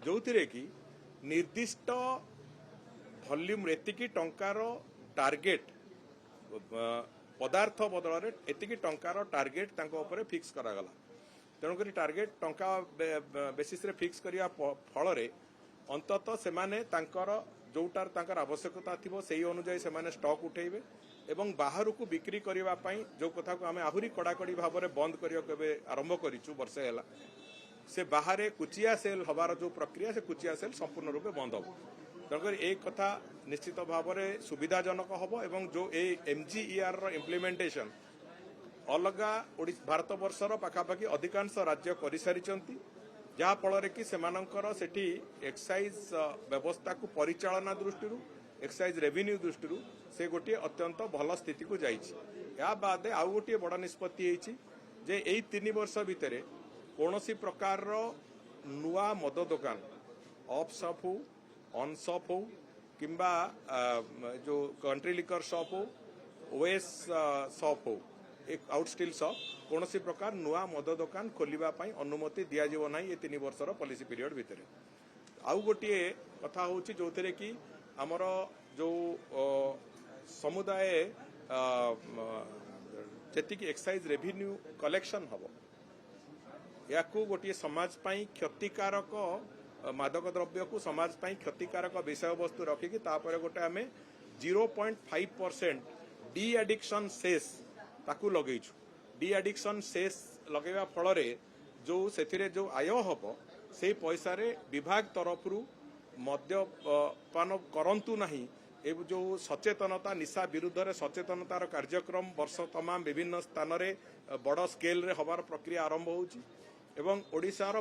जो कि निर्दिष्ट भल्यूम एतिकी टंकार टार्गेट पदार्थ बदल एतिकी टंकार टार्गेट तांको ऊपर फिक्स करागला तेणुक टार्गेट टंका बेसिस रे फिक्स करिया फल अंततः सेमाने तांकर जोटार तांकर आवश्यकता थिबो सेही अनुसार सेमाने स्टॉक उठेइबे एवं बाहर को बिक्री करबा पई जो कथा को आमे आहुरी कड़ाकड़ी भाव में बंद करियो केबे आरंभ करिचु वर्षे हला से बाहर कुचिया सेल हबार जो प्रक्रिया से कुचिया सेल संपूर्ण रूपे बंद हो तेणुक एक कथा निश्चित भाव में सुविधाजनक हम एवं जो एमजीईआर रो इम्प्लीमेंटेशन अलगा भारत वर्षर पाखापाखि अधिकांश राज्य कर सारी जहाँफल कि सेमानंकर सेठी एक्साइज व्यवस्था को परिचालना दृष्टि एक्साइज रेवेन्यू दृष्टि से गोटे अत्यंत भल स्थिति को जा बाद आउ गोटे बड़ निष्पत्ति जे यही 3 वर्ष भितर कौन प्रकार नुआ मद दुकान ऑफ शॉप हो ऑन शॉप हो किंबा जो कंट्री लिकर शॉप हो ओएस शॉप हो एक आउटस्टिल शॉप कौन प्रकार नुआ मद दुकान खोलने अनुमति दिज्व ना ये 3 वर्षर पॉलिसी पीरियड भितर आउ गोटे कथा हूँ जो कि आमर जो समुदाय जी एक्साइज रेवेन्यू कलेक्शन हम या गोटे समाज पाई क्षतिकारक मादक द्रव्य को समाज पाई क्षतिकारक विषय वस्तु रखिकी तापर गोटे आम 0.5% डी एडिक्शन सेस ताकू लगेचु डी एडिक्शन सेस लगेवा फल जो से जो आय हम से पैसा विभाग तरफ मद्यपान करंतु नहीं जो सचेतनता निशा विरुद्ध रे सचेतनतार कार्यक्रम वर्ष तमाम विभिन्न स्थान रे बड़ स्केल रे हबार प्रक्रिया आरंभ होउची एवं ओडिशार